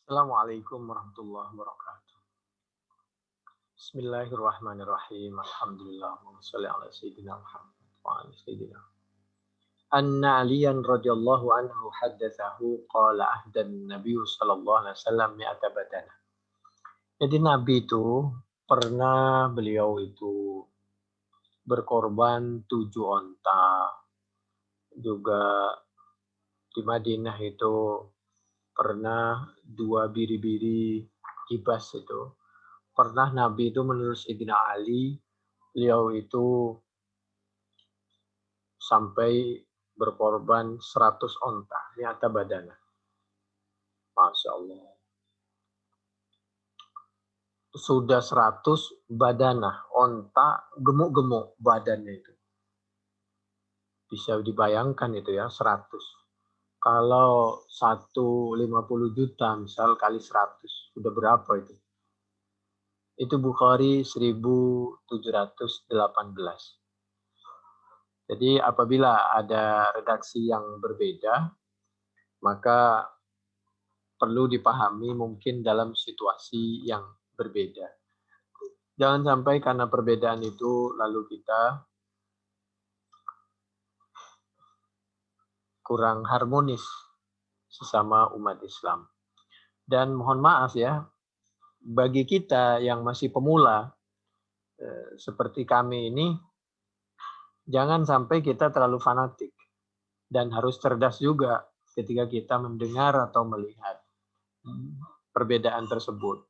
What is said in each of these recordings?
Assalamualaikum warahmatullahi wabarakatuh. Bismillahirrahmanirrahim. Alhamdulillah. Allahumma shalli ala sayyidina Muhammad wa ala sayyidina. Anna Aliyan radhiyallahu anhu haddatsahu qala ahdan Nabi sallallahu alaihi wasallam mi'ata badana. Jadi Nabi itu beliau itu berkorban 7 onta. Juga di Madinah itu pernah 2 biri-biri kibas itu. Pernah Nabi itu menurut Sayyidina Ali, beliau itu sampai berkorban 100 onta, ni'ata badana. Masya Allah. Sudah 100 badana, onta gemuk-gemuk badannya itu. Bisa dibayangkan itu ya, 100. Kalau 150 juta misal kali 100, sudah berapa itu? Itu Bukhari 1718. Jadi apabila ada redaksi yang berbeda, maka perlu dipahami mungkin dalam situasi yang berbeda. Jangan sampai karena perbedaan itu lalu kita kurang harmonis sesama umat Islam. Dan mohon maaf ya, bagi kita yang masih pemula seperti kami ini, jangan sampai kita terlalu fanatik dan harus cerdas juga ketika kita mendengar atau melihat perbedaan tersebut.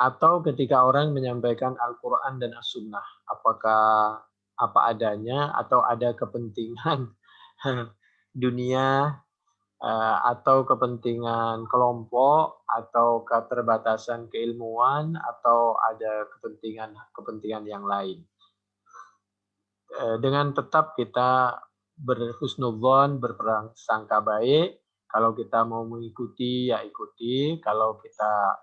Atau ketika orang menyampaikan Al-Quran dan As-Sunnah, apakah apa adanya atau ada kepentingan dunia atau kepentingan kelompok atau keterbatasan keilmuan atau ada kepentingan yang lain. Dengan tetap kita berhusnudzon, berprasangka baik. Kalau kita mau mengikuti ya ikuti, kalau kita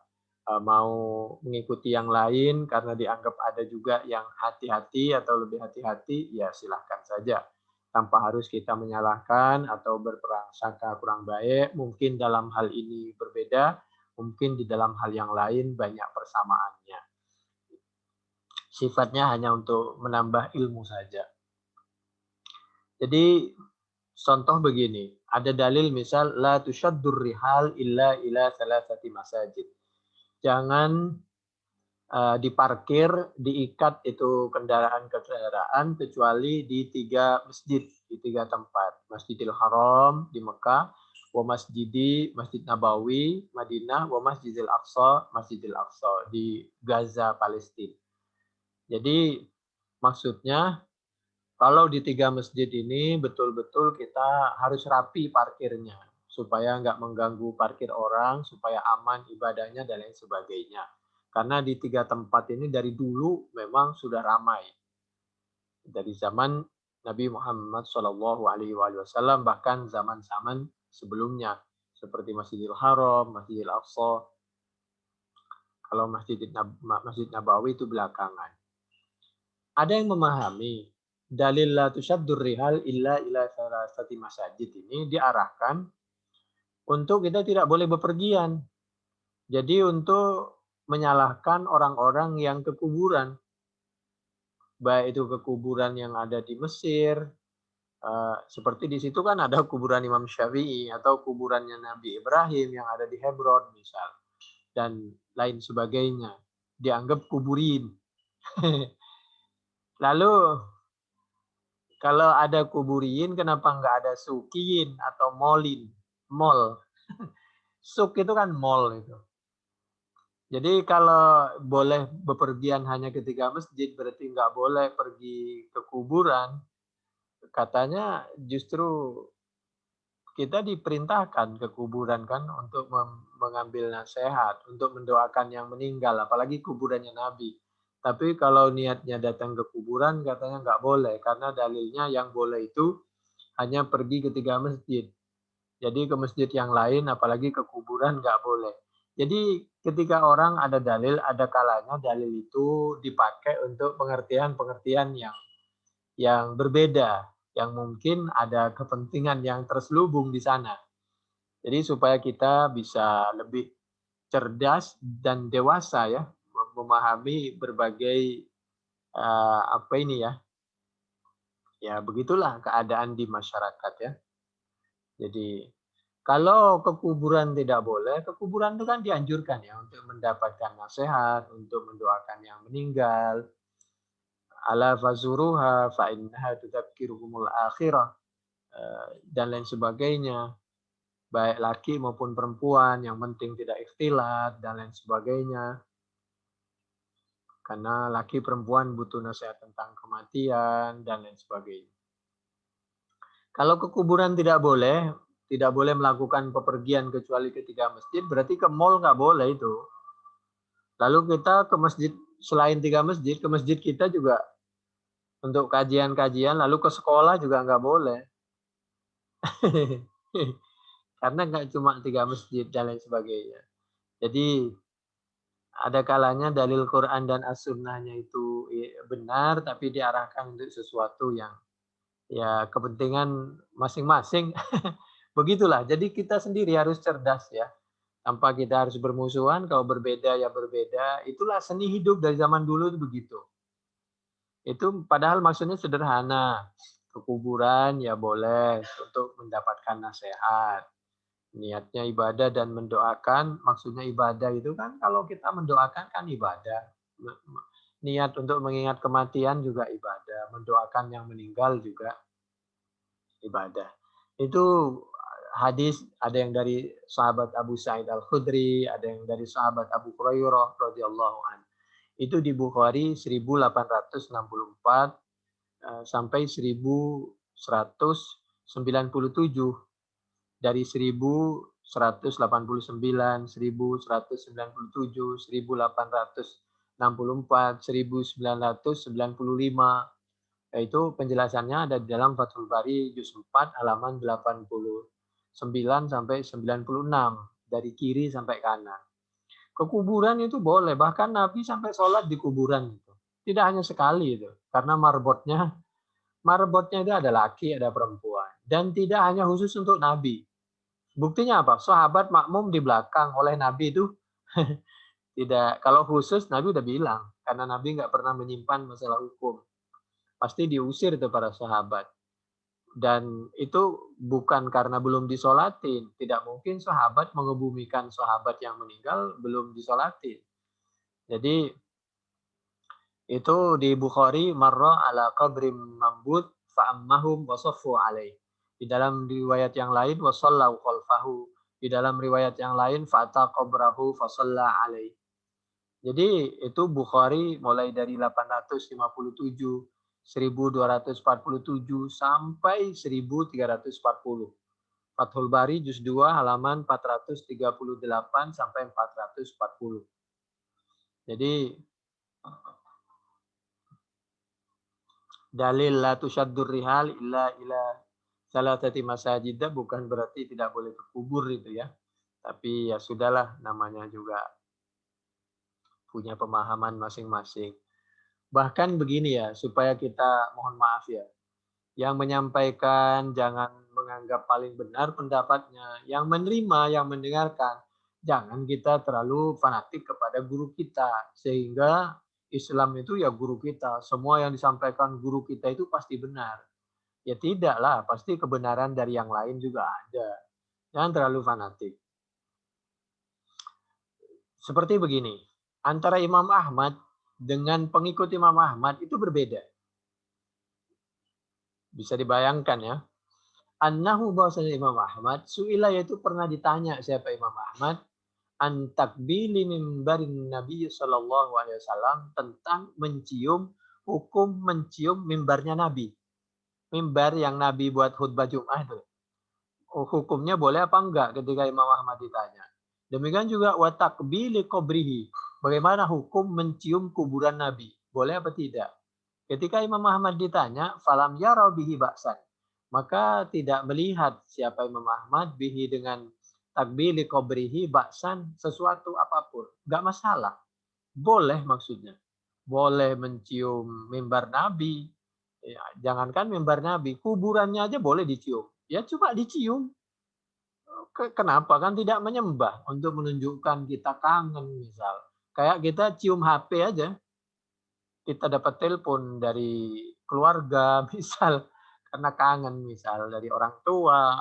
mau mengikuti yang lain karena dianggap ada juga yang hati-hati atau lebih hati-hati, ya silahkan saja. Tanpa harus kita menyalahkan atau berprasangka kurang baik. Mungkin dalam hal ini berbeda, mungkin di dalam hal yang lain banyak persamaannya. Sifatnya hanya untuk menambah ilmu saja. Jadi contoh begini, ada dalil misal la tusyaddur rihal illa ila salasati masajid. Jangan diparkir, diikat itu kendaraan kecuali di 3 masjid, di 3 tempat. Masjidil Haram di Mekah, wa masjidi Masjid Nabawi Madinah, wa Masjidil Aqsa di Gaza Palestina. Jadi maksudnya kalau di 3 masjid ini betul-betul kita harus rapi parkirnya supaya nggak mengganggu parkir orang, supaya aman ibadahnya dan lain sebagainya. Karena di 3 tempat ini dari dulu memang sudah ramai. Dari zaman Nabi Muhammad SAW bahkan zaman-zaman sebelumnya seperti Masjidil Haram, Masjidil Aqsa. Kalau Masjid Nabawi itu belakangan. Ada yang memahami dalil la tusyaddur rihal illa ila salasati masajid ini diarahkan untuk kita tidak boleh bepergian. Jadi untuk menyalahkan orang-orang yang ke kuburan. Baik itu ke kuburan yang ada di Mesir, seperti di situ kan ada kuburan Imam Syafi'i atau kuburannya Nabi Ibrahim yang ada di Hebron misal. Dan lain sebagainya. Dianggap kuburin. Lalu kalau ada kuburin, kenapa nggak ada sukin atau molin? Mall. Suk itu kan mall itu. Jadi kalau boleh bepergian hanya ke 3 masjid, berarti nggak boleh pergi ke kuburan. Katanya justru kita diperintahkan ke kuburan kan untuk mengambil nasihat, untuk mendoakan yang meninggal, apalagi kuburannya Nabi. Tapi kalau niatnya datang ke kuburan katanya nggak boleh, karena dalilnya yang boleh itu hanya pergi ke 3 masjid. Jadi ke masjid yang lain, apalagi ke kuburan nggak boleh. Jadi ketika orang ada dalil, ada kalanya dalil itu dipakai untuk pengertian-pengertian yang berbeda, yang mungkin ada kepentingan yang terselubung di sana. Jadi supaya kita bisa lebih cerdas dan dewasa ya, memahami berbagai apa ini ya, ya begitulah keadaan di masyarakat ya. Jadi kalau ke kuburan tidak boleh, ke kuburan itu kan dianjurkan ya untuk mendapatkan nasihat, untuk mendoakan yang meninggal. Ala fazuruha fa innaha tudzakirukumul akhirah dan lain sebagainya. Baik laki maupun perempuan, yang penting tidak ikhtilat dan lain sebagainya. Karena laki perempuan butuh nasihat tentang kematian dan lain sebagainya. Kalau ke kuburan tidak boleh melakukan pepergian kecuali ke 3 masjid, berarti ke mall nggak boleh itu. Lalu kita ke masjid, selain 3 masjid, ke masjid kita juga untuk kajian-kajian, lalu ke sekolah juga nggak boleh. Karena nggak cuma 3 masjid dan lain sebagainya. Jadi ada kalanya dalil Quran dan As-Sunnahnya itu benar, tapi diarahkan untuk sesuatu yang ya kepentingan masing-masing. Begitulah. Jadi kita sendiri harus cerdas ya. Tanpa kita harus bermusuhan, kalau berbeda ya berbeda. Itulah seni hidup dari zaman dulu itu begitu. Itu padahal maksudnya sederhana. Ke kuburan ya boleh untuk mendapatkan nasihat. Niatnya ibadah dan mendoakan, maksudnya ibadah itu kan kalau kita mendoakan kan ibadah. Niat untuk mengingat kematian juga ibadah. Mendoakan yang meninggal juga ibadah. Itu hadis ada yang dari sahabat Abu Sa'id Al-Khudri, ada yang dari sahabat Abu Hurairah radhiyallahu an. Itu di Bukhari 1864 sampai 1197 dari 1189, 1197, 1864, 1995. Itu penjelasannya ada di dalam Fathul Bari juz 4 halaman 89 sampai 96 dari kiri sampai kanan. Ke kuburan itu boleh, bahkan Nabi sampai sholat di kuburan itu. Tidak hanya sekali itu, karena marbotnya itu ada laki, ada perempuan. Dan tidak hanya khusus untuk Nabi. Buktinya apa? Sahabat makmum di belakang oleh Nabi itu tidak. Kalau khusus Nabi udah bilang, karena Nabi nggak pernah menyimpan masalah hukum. Pasti diusir itu para sahabat. Dan itu bukan karena belum disolatin. Tidak mungkin sahabat mengebumikan sahabat yang meninggal belum disolatin. Jadi itu di Bukhari marra ala qabrim mambut fa'ammahum wasaffu alaih. Di dalam riwayat yang lain wasallahu khalfahu. Di dalam riwayat yang lain fa'ata qabrahu fasalla alaih. Jadi itu Bukhari mulai dari 857, 1247 sampai 1340. Fathul Bari juz 2 halaman 438 sampai 440. Jadi dalil la tusyaddur rihal illa ila salatati masajid bukan berarti tidak boleh berkubur itu ya. Tapi ya sudahlah, namanya juga punya pemahaman masing-masing. Bahkan begini ya, supaya kita mohon maaf ya, yang menyampaikan jangan menganggap paling benar pendapatnya, yang menerima, yang mendengarkan, jangan kita terlalu fanatik kepada guru kita, sehingga Islam itu ya guru kita, semua yang disampaikan guru kita itu pasti benar. Ya tidaklah, pasti kebenaran dari yang lain juga ada. Jangan terlalu fanatik. Seperti begini, antara Imam Ahmad dengan pengikut Imam Ahmad itu berbeda. Bisa dibayangkan ya. Annahu bahwasanya Imam Ahmad, suila yaitu pernah ditanya siapa Imam Ahmad, an takbili mimbarin Nabi sallallahu alaihi wasallam tentang hukum mencium mimbarnya Nabi. Mimbar yang Nabi buat khutbah Jumat itu. Hukumnya boleh apa enggak ketika Imam Ahmad ditanya. Demikian juga wa takbili qabrihi. Bagaimana hukum mencium kuburan Nabi? Boleh apa tidak? Ketika Imam Ahmad ditanya, falam yara bihi ba'san. Maka tidak melihat siapa Imam Ahmad bihi dengan takbili qabrihi ba'san sesuatu apapun. Enggak masalah. Boleh maksudnya. Boleh mencium mimbar Nabi. Ya, jangankan mimbar Nabi, kuburannya aja boleh dicium. Ya cuma dicium. Kenapa? Kan tidak menyembah untuk menunjukkan kita kangen misal. Kayak kita cium HP aja, kita dapat telepon dari keluarga misal karena kangen misal dari orang tua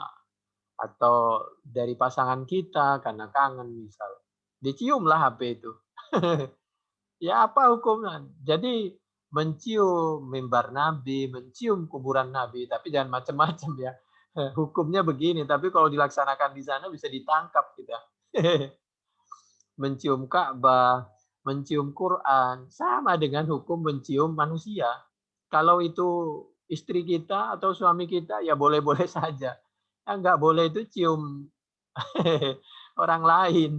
atau dari pasangan kita karena kangen misal. Diciumlah HP itu. Ya apa hukumnya? Jadi mencium mimbar Nabi, mencium kuburan Nabi, tapi jangan macam-macam ya. Hukumnya begini, tapi kalau dilaksanakan di sana bisa ditangkap kita. Mencium Ka'bah, mencium Quran, sama dengan hukum mencium manusia. Kalau itu istri kita atau suami kita, ya boleh-boleh saja. Yang nggak boleh itu cium orang lain.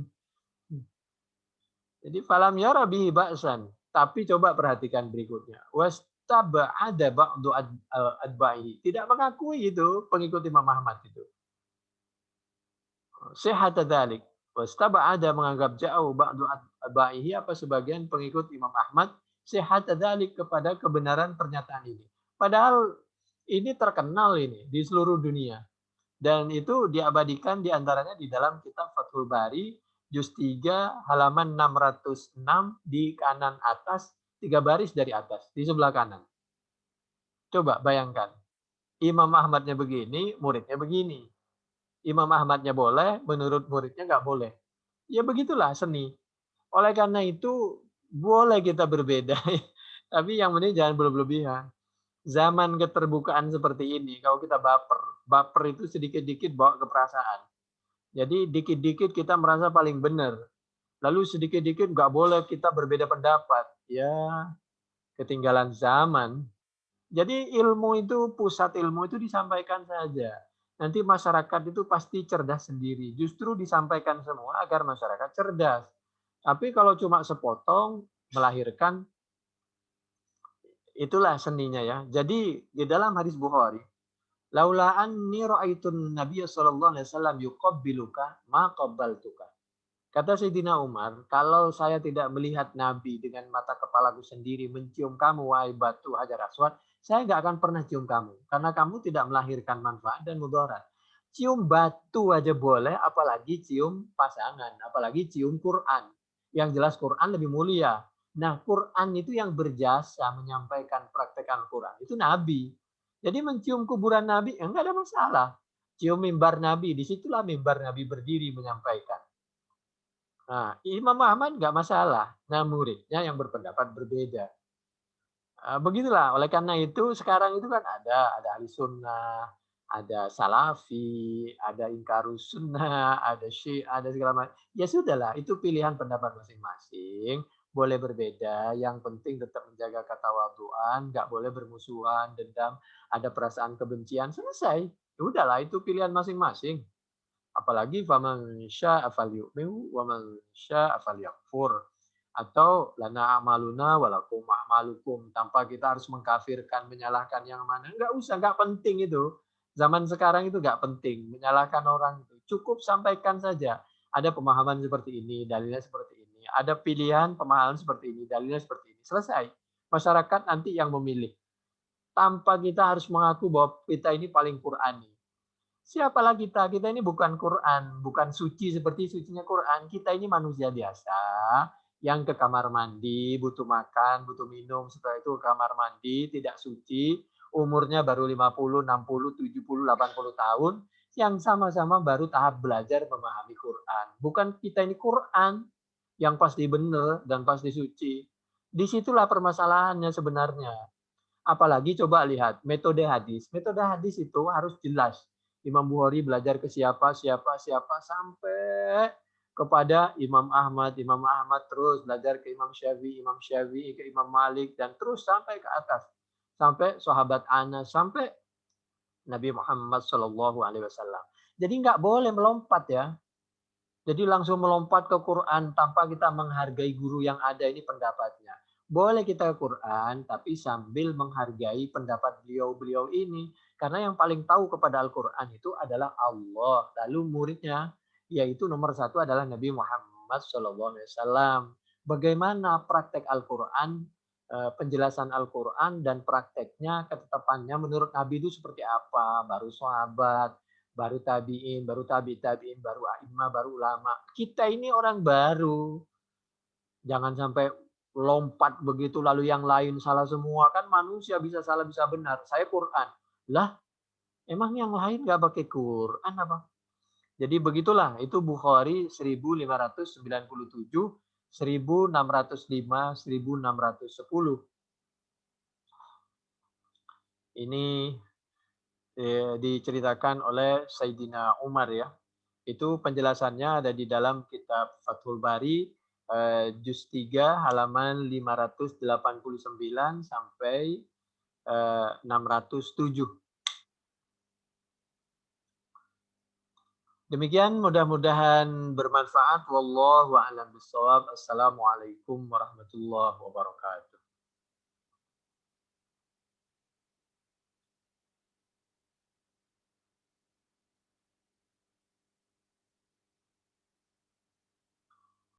Jadi falam yara bihi ba'san. Tapi coba perhatikan berikutnya. Wastaba'ada ba'du adba'ihi. Tidak mengakui itu pengikut Imam Ahmad itu. Sehat dzalik. Wastaba'ada menganggap jauh ba'du adba'ihi apa sebagian pengikut Imam Ahmad sehat dzalik kepada kebenaran pernyataan ini. Padahal ini terkenal ini di seluruh dunia. Dan itu diabadikan diantaranya di dalam kitab Fathul Bari, juz 3, halaman 606 di kanan atas, 3 baris dari atas, di sebelah kanan. Coba bayangkan, Imam Ahmadnya begini, muridnya begini. Imam Ahmadnya boleh, menurut muridnya nggak boleh. Ya begitulah seni. Oleh karena itu, boleh kita berbeda. Tapi yang penting jangan berlebihan. Zaman keterbukaan seperti ini, kalau kita baper itu sedikit-dikit bawa ke perasaan. Jadi dikit-dikit kita merasa paling benar. Lalu sedikit-dikit nggak boleh kita berbeda pendapat. Ya, ketinggalan zaman. Jadi ilmu itu, pusat ilmu itu disampaikan saja. Nanti masyarakat itu pasti cerdas sendiri. Justru disampaikan semua agar masyarakat cerdas. Tapi kalau cuma sepotong, melahirkan, itulah seninya ya. Jadi di dalam hadis Bukhari, laula anni ra'aitun Nabiy sallallahu alaihi wasallam yuqabbiluka ma qabbaltuka. Kata Sayyidina Umar, kalau saya tidak melihat Nabi dengan mata kepalaku sendiri mencium kamu wahai batu Hajar Aswad, saya nggak akan pernah cium kamu karena kamu tidak melahirkan manfaat dan mudarat. Cium batu aja boleh, apalagi cium pasangan, apalagi cium Quran. Yang jelas Quran lebih mulia. Nah, Quran itu yang berjasa menyampaikan praktek Al-Quran. Itu Nabi. Jadi mencium kuburan Nabi, enggak ada masalah. Cium mimbar Nabi, disitulah mimbar Nabi berdiri menyampaikan. Nah, Imam Ahmad nggak masalah. Nah, muridnya yang berpendapat berbeda. Begitulah, oleh karena itu sekarang itu kan ada ahli sunnah, ada salafi, ada ingkarus sunnah, ada syiah, ada segala macam. Ya sudahlah, itu pilihan pendapat masing-masing. Boleh berbeda, yang penting tetap menjaga ketawaduan, nggak boleh bermusuhan, dendam, ada perasaan kebencian, selesai. Ya udahlah, itu pilihan masing-masing. Apalagi faman syaa'a falyu'min wa man syaa'a falyakfur. Atau lana a'maluna walakum a'malukum, tanpa kita harus mengkafirkan, menyalahkan yang mana. Enggak usah, enggak penting itu. Zaman sekarang itu enggak penting menyalahkan orang itu. Cukup sampaikan saja. Ada pemahaman seperti ini, dalilnya seperti ini. Ada pilihan pemahaman seperti ini, dalilnya seperti ini. Selesai. Masyarakat nanti yang memilih. Tanpa kita harus mengaku bahwa kita ini paling Qur'ani. Siapalah kita? Kita ini bukan Quran, bukan suci seperti sucinya Quran. Kita ini manusia biasa yang ke kamar mandi, butuh makan, butuh minum, setelah itu ke kamar mandi, tidak suci, umurnya baru 50, 60, 70, 80 tahun, yang sama-sama baru tahap belajar memahami Quran. Bukan kita ini Quran yang pasti benar dan pasti suci. Disitulah permasalahannya sebenarnya. Apalagi coba lihat metode hadis. Metode hadis itu harus jelas. Imam Bukhari belajar ke siapa, sampai kepada Imam Ahmad. Imam Ahmad terus belajar ke Imam Syafi'i ke Imam Malik, dan terus sampai ke atas. Sampai sahabat Anas, sampai Nabi Muhammad Shallallahu Alaihi Wasallam. Jadi nggak boleh melompat ya. Jadi langsung melompat ke Quran tanpa kita menghargai guru yang ada ini pendapatnya. Boleh kita ke Quran, tapi sambil menghargai pendapat beliau-beliau ini. Karena yang paling tahu kepada Al-Quran itu adalah Allah. Lalu muridnya, yaitu nomor satu adalah Nabi Muhammad SAW. Bagaimana praktek Al-Quran, penjelasan Al-Quran dan prakteknya, ketetapannya menurut Nabi itu seperti apa. Baru sahabat, baru tabi'in, baru tabi'in, baru a'imah, baru ulama. Kita ini orang baru. Jangan sampai lompat begitu lalu yang lain salah semua. Kan manusia bisa salah bisa benar. Saya Quran. Lah, emang yang lain nggak pakai Quran apa? Jadi begitulah, itu Bukhari 1597, 1605, 1610. Ini diceritakan oleh Sayyidina Umar ya. Itu penjelasannya ada di dalam kitab Fathul Bari juz 3 halaman 589 sampai 607. Demikian mudah-mudahan bermanfaat. Wallahu a'lam bishawab. Assalamualaikum warahmatullahi wabarakatuh.